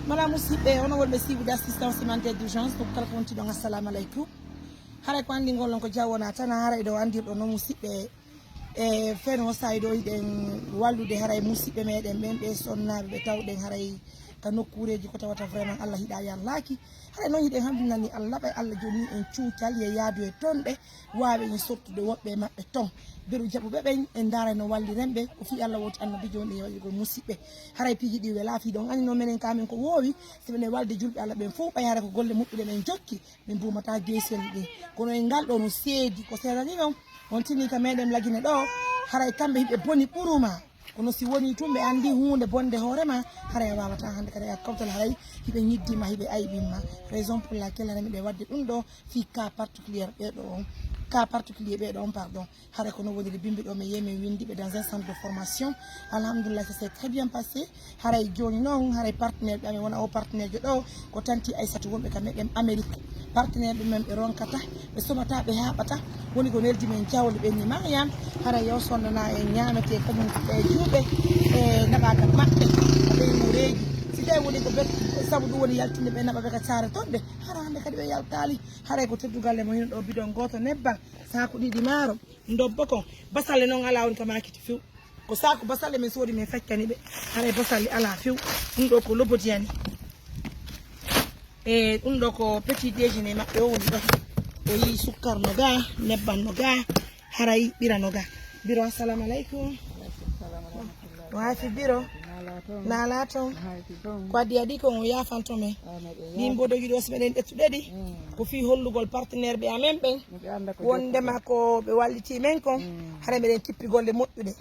Madame Moussipe, on a le d'assistance humanitaire d'urgence, donc kala konti donc assalamu alaikum. Hare ko andi ngol ko jawona tan hare do andi do no Moussipe e feno saydo den wallude haray Moussipe meden ben be sonnabe be tawden haray ka nokkureji ko tawata vraiment Allah hida yallaki hare non yiden hamdina ni Allah bay Allah joni en ciutal ye yaadu e tonde waabe ni sottude wobbe mabbe ton beru jabube ben en dara no walli rembe ko fi Allah woti annabi joni e ko Moussipe haray piji di wela fi don ani no menen kamen ko wowi se ben walde julbe Allah ben fu bayare ko golle muddude men jokki ben bumata gesel di kono en galdo no seedi ko serani non on tini ka meden lagine do haray kambe hibe boni buruma kono si woni tumbe andi hunde bonde horema haray wawata hande kada kawtal haray hibe nyiddima hibe aybimma raison pour laquelle remi be wadde dum do fi cas particulier be do cas particulier be do pardon haray kono wodi de bimbe do me yeme windi be dans un centre de formation alhamdulillah ça s'est très bien passé haray joni non haray partenaire be wona o partenaire do ko tanti aissatu wonbe kam medem Amérique partenaire be mem be ronkata be somata be habata woni ko neldi men jawle be ni mariam hara yow sondana e nyaamete ko mun e juube e nabaka mabbe be mureji si tay woni ko bet sabu du woni yaltinde be naba be ka saare tonde hara hande kadi be yaltali hara ko teddugalle mo hino do bidon goto nebba saako didi maaro ndobbo ko basale non ala won kamakiti fiw ko saako basale men sodi men feccani be hara basale ala fiw dum do ko loboti yani e dum do ko petit déjeuner mabbe o woni do o yi sukkar no ga nebban no ga haray bira no ga biro assalamu alaikum wa fi biro na lato ko di adi ko ya fantome ni mbodo gido smeden ettudedi ko fi hollugol partenaire be amen ben wonde mako be walliti men ko hare meden tippi golle moddude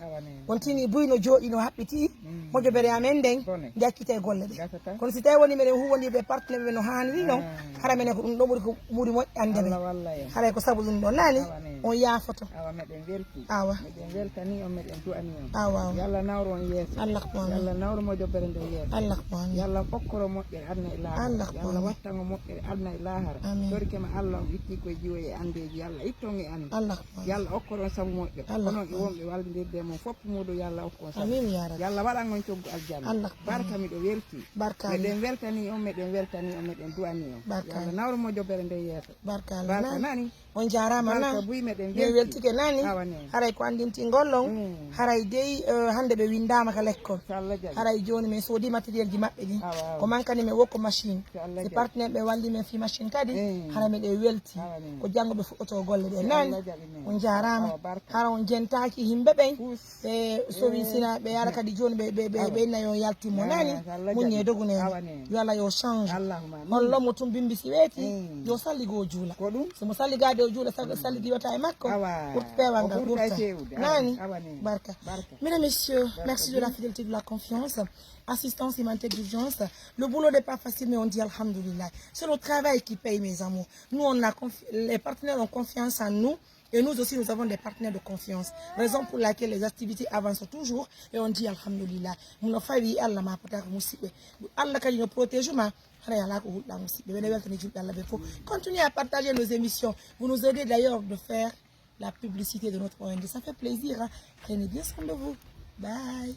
wontini buyno jodi no habbiti mojo bere amen den jakkite golle de kono si tay woni meden huwondi be partenaire be no hani no hare menen ko dum do buri ko muri moƴƴande be hare ko sabu dum do nani on ya foto awa meden welti awa meden weltani on meden du'ani on awa yalla nawro on yeso Allah ko yalla nawro mo jobbere nde yeso Allah ko yalla okkoro moƴƴere adna e lahara Allah ko yalla wattango moƴƴere adna e lahara torkema Allah witti ko jiwo e andeji yalla itton e ande Allah ko yalla okkoro sabu moƴƴo onon e wonɓe wallodirde mo fopp muɗo yalla okko sabu amin ya rabbi yalla waɗan on coggu aljanna Allah barka miɗo welti barka meɗen weltani on meɗen weltani on meɗen du'ani on yalla nawro mo jobbere nde yeso barka nani on jarama na buy meɗen weltike nani haray ko andinti gollon haray dey hande be windama ka lekkol haray joni men sodi matériel ji mabbe ni ko mankani me wokko machine c'est partenaire be walli men fi machine kadi haray me de welti ko jangobe fuɗɗoto golle be nani on jarama hara on jentaki himbe ben be sowi sina be yala kadi joni be nayo yalti mo nani munye dogune yalla yo change on lomo tum bimbi si weti yo salligo juula so mo salligade o juula salli diwata e makko pour pewanga nani barka mesdames messieurs merci de la fidélité de la confiance assistance humanitaire d'urgence le boulot n'est pas facile mais on dit alhamdoulilah c'est le travail qui paye mes amours nous on a les partenaires ont confiance en nous. Et nous aussi, nous avons des partenaires de confiance. Raison pour laquelle les activités avancent toujours. Et on dit Alhamdulillah. Nous failli Allah m'a pas Moussipe. Allah quand il nous protège, continuez à partager nos émissions. Vous nous aidez d'ailleurs de faire la publicité de notre ONG. Ça fait plaisir. Hein? Prenez bien soin de vous. Bye.